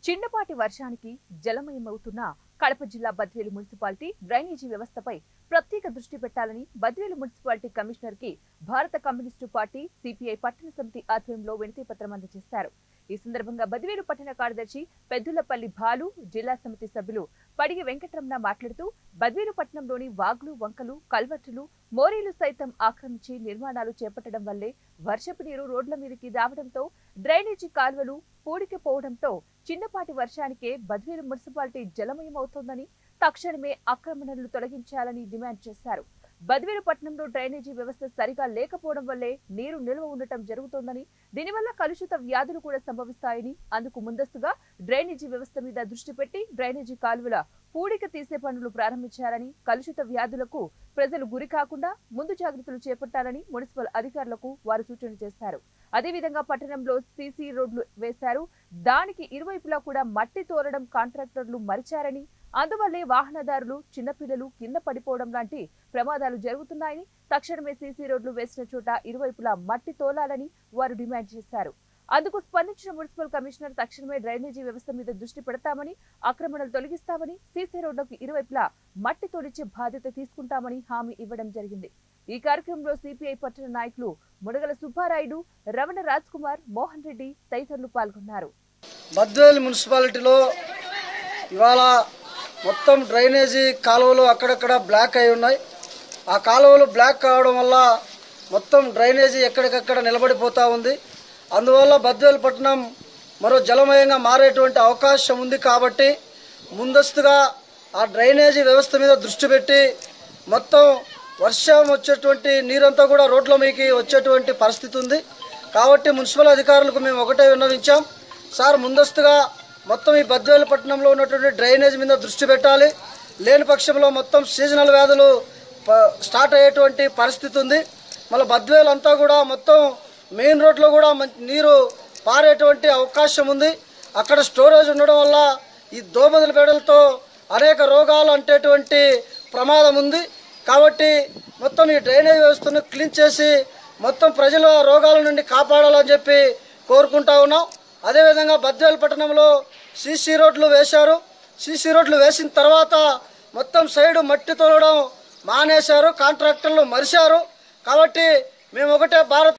చిన్నపాటి వర్షానికి జలమయమవుతున్న కడప జిల్లా బద్వేలు మున్సిపాలిటీ డ్రైనేజీ వ్యవస్థపై ప్రత్యేక దృష్టి పెట్టాలని బద్వేలు మున్సిపాలిటీ కమిషనర్ కి భారత కమ్యూనిస్టు పార్టీ సిపిఐ పట్టణ సమితి ఆధ్వర్యంలో వినతి పత్రం అందజేశారు. ఈ సందర్భంగా బద్వేలు పట్టణ కార్యదర్శి పెద్దులపల్లి భాలు, జిల్లా సమితి సభ్యులు పడిగి వెంకటరమణ మాట్లాడుతూ బద్వేలు పట్టణంలోని వాగులు, వంకలు, కల్వర్టులు, మోరీలు సైతం ఆక్రమించి నిర్మాణాలు చేపట్టడం వల్లే వర్షపు నీరు రోడ్ల మీదకి రావడంతో డ్రైనేజీ కాల్వలు పూడికిపోవడంతో చిన్నపాటి వర్షానికే బద్వేలు మున్సిపాలిటీ జలమయమవుతోందని, తక్షణమే ఆక్రమణలు తొలగించాలని డిమాండ్ చేశారు. బద్వేలు పట్టణంలో డ్రైనేజీ వ్యవస్థ సరిగా లేకపోవడం వల్లే నీరు నిల్వ ఉండటం జరుగుతోందని, దీనివల్ల కలుషిత వ్యాధులు కూడా సంభవిస్తాయని, అందుకు ముందస్తుగా డ్రైనేజీ వ్యవస్థ మీద దృష్టి పెట్టి డ్రైనేజీ కాలువల పూడిక తీసే పనులు ప్రారంభించాలని, కలుషిత వ్యాధులకు ప్రజలు గురి కాకుండా ముందు జాగ్రత్తలు చేపట్టాలని మున్సిపల్ అధికారులకు వారు సూచన చేశారు. అదేవిధంగా పట్టణంలో సీసీ రోడ్లు వేశారు. దానికి ఇరువైపులా కూడా మట్టి తోలడం కాంట్రాక్టర్లు మరిచారని, అందువల్లే వాహనదారులు, చిన్నపిల్లలు కింద పడిపోవడం లాంటి ప్రమాదాలు జరుగుతున్నాయని, తక్షణమే సీసీ రోడ్లు వేసిన చోట ఇరువైపులా మట్టి తోలాలని వారు డిమాండ్ చేశారు. అందుకు స్పందించిన మున్సిపల్ కమిషనర్ తక్షణమే డ్రైనేజీ వ్యవస్థ మీద దృష్టి పెడతామని, ఆక్రమణలు తొలగిస్తామని, సీసీ రోడ్లకు ఇరువైపులా మట్టి తోలిచ్చే బాధ్యత తీసుకుంటామని హామీ ఇవ్వడం జరిగింది. ఈ కార్యక్రమంలో సిపిఐ పట్టణ నాయకులు ముడగల సుబ్బారాయుడు, రమణ రాజ్ కుమార్, మోహన్ రెడ్డి తదితరులు పాల్గొన్నారు. బద్వేలు మున్సిపాలిటీలో ఇవాళ మొత్తం డ్రైనేజీ కాలువలు అక్కడక్కడ బ్లాక్ అయి ఉన్నాయి. ఆ కాలువలు బ్లాక్ కావడం వల్ల మొత్తం డ్రైనేజీ ఎక్కడికక్కడ నిలబడిపోతూ ఉంది. అందువల్ల బద్వేలు పట్టణం మరో జలమయంగా మారేటువంటి అవకాశం ఉంది. కాబట్టి ముందస్తుగా ఆ డ్రైనేజీ వ్యవస్థ మీద దృష్టి పెట్టి మొత్తం వర్షం వచ్చేటువంటి నీరంతా కూడా రోడ్ల మీదకి వచ్చేటువంటి పరిస్థితి ఉంది. కాబట్టి మున్సిపల్ అధికారులకు మేము ఒకటే విన్నవించాం, సార్ ముందస్తుగా మొత్తం ఈ బద్వేలు పట్టణంలో ఉన్నటువంటి డ్రైనేజ్ మీద దృష్టి పెట్టాలి. లేని పక్షంలో మొత్తం సీజనల్ వ్యాధులు స్టార్ట్ అయ్యేటువంటి పరిస్థితి ఉంది. మళ్ళీ బద్వేలు అంతా కూడా మొత్తం మెయిన్ రోడ్లో కూడా నీరు పారేటువంటి అవకాశం ఉంది. అక్కడ స్టోరేజ్ ఉండడం వల్ల ఈ దోమల బెడలతో అనేక రోగాలు అంటేటువంటి ప్రమాదం ఉంది. కాబట్టి మొత్తం ఈ డ్రైనేజ్ వ్యవస్థను క్లీన్ చేసి మొత్తం ప్రజల రోగాల నుండి కాపాడాలని చెప్పి కోరుకుంటా ఉన్నాం. అదేవిధంగా బద్వేలు పట్టణంలో సీసీ రోడ్లు వేశారు. సీసీ రోడ్లు వేసిన తర్వాత మొత్తం సైడు మట్టి తోలడం మానేశారు, కాంట్రాక్టర్లు మరిశారు. కాబట్టి మేము ఒకటే భారత్